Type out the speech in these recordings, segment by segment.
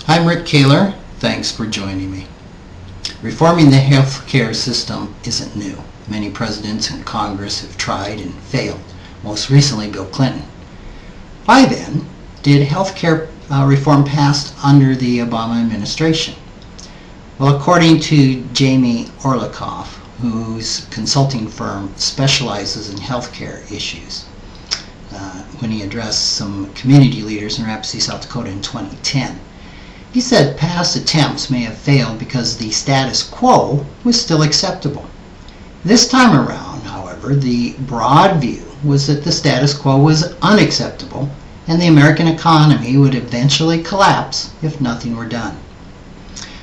I'm Rick Kahler. Thanks for joining me. Reforming the healthcare system isn't new. Many presidents and Congress have tried and failed, most recently Bill Clinton. Why then did healthcare reform pass under the Obama administration? Well, according to Jamie Orlikoff, whose consulting firm specializes in healthcare issues, when he addressed some community leaders in Rapid City, South Dakota in 2010, he said past attempts may have failed because the status quo was still acceptable. This time around, however, the broad view was that the status quo was unacceptable and the American economy would eventually collapse if nothing were done.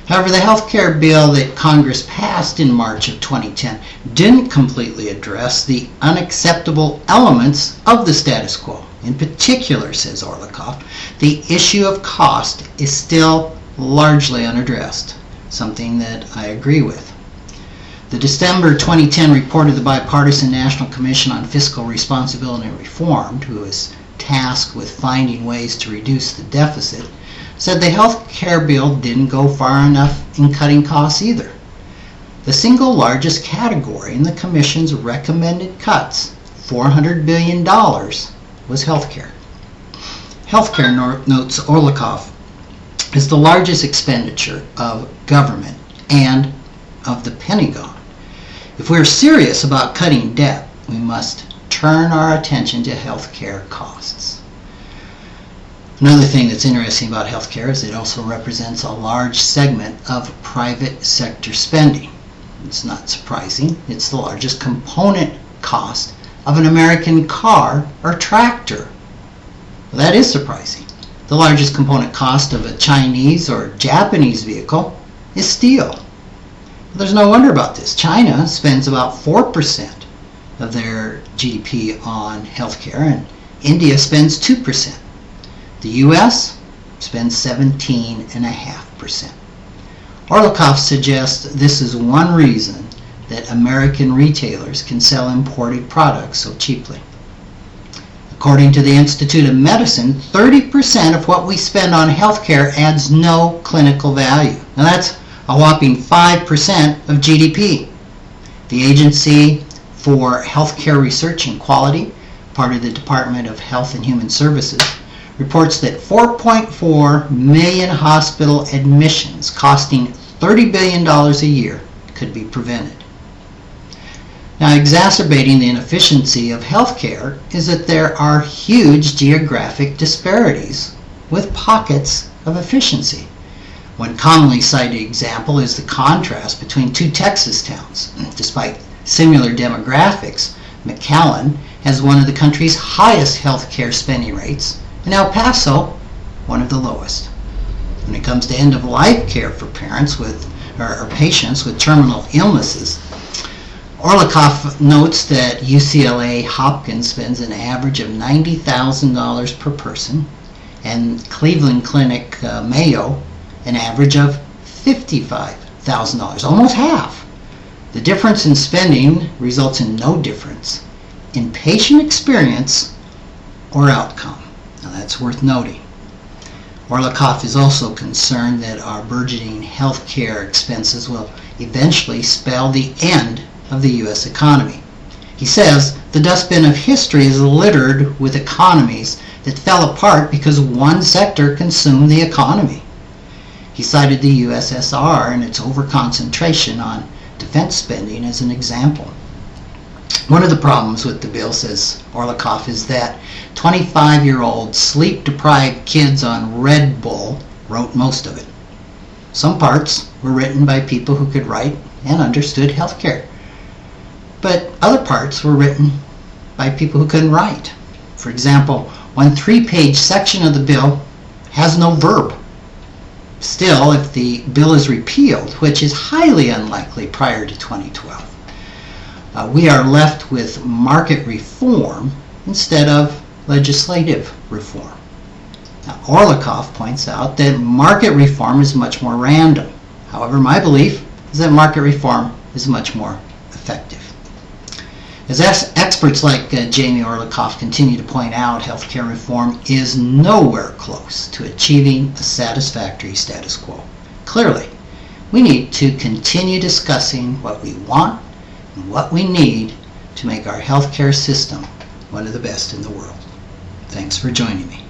However, the health care bill that Congress passed in March of 2010 didn't completely address the unacceptable elements of the status quo. In particular, says Orlikoff, the issue of cost is still largely unaddressed, something that I agree with. The December 2010 report of the Bipartisan National Commission on Fiscal Responsibility and Reform, who is tasked with finding ways to reduce the deficit, said the health care bill didn't go far enough in cutting costs either. The single largest category in the Commission's recommended cuts, $400 billion, was healthcare. Healthcare, notes Orlikoff, is the largest expenditure of government and of the Pentagon. If we're serious about cutting debt, we must turn our attention to healthcare costs. Another thing that's interesting about healthcare is it also represents a large segment of private sector spending. It's not surprising. It's the largest component cost of an American car or tractor. Well, that is surprising. The largest component cost of a Chinese or Japanese vehicle is steel. But there's no wonder about this. China spends about 4% of their GDP on healthcare, and India spends 2%. The U.S. spends 17.5%. Orlikoff suggests this is one reason that American retailers can sell imported products so cheaply. According to the Institute of Medicine, 30% of what we spend on healthcare adds no clinical value. Now that's a whopping 5% of GDP. The Agency for Healthcare Research and Quality, part of the Department of Health and Human Services, reports that 4.4 million hospital admissions costing $30 billion a year could be prevented. Now, exacerbating the inefficiency of healthcare is that there are huge geographic disparities with pockets of efficiency. One commonly cited example is the contrast between two Texas towns. Despite similar demographics, McAllen has one of the country's highest healthcare spending rates, and El Paso, one of the lowest. When it comes to end-of-life care for parents or patients with terminal illnesses, Orlikoff notes that UCLA Hopkins spends an average of $90,000 per person, and Cleveland Clinic Mayo an average of $55,000, almost half. The difference in spending results in no difference in patient experience or outcome. Now that's worth noting. Orlikoff is also concerned that our burgeoning health care expenses will eventually spell the end of the U.S. economy. He says the dustbin of history is littered with economies that fell apart because one sector consumed the economy. He cited the USSR and its overconcentration on defense spending as an example. One of the problems with the bill, says Orlikoff, is that 25-year-old sleep-deprived kids on Red Bull wrote most of it. Some parts were written by people who could write and understood healthcare, but other parts were written by people who couldn't write. For example, one 3-page section of the bill has no verb. Still, if the bill is repealed, which is highly unlikely prior to 2012, we are left with market reform instead of legislative reform. Now, Orlikoff points out that market reform is much more random. However, my belief is that market reform is much more effective. As experts like Jamie Orlikoff continue to point out, healthcare reform is nowhere close to achieving a satisfactory status quo. Clearly, we need to continue discussing what we want and what we need to make our healthcare system one of the best in the world. Thanks for joining me.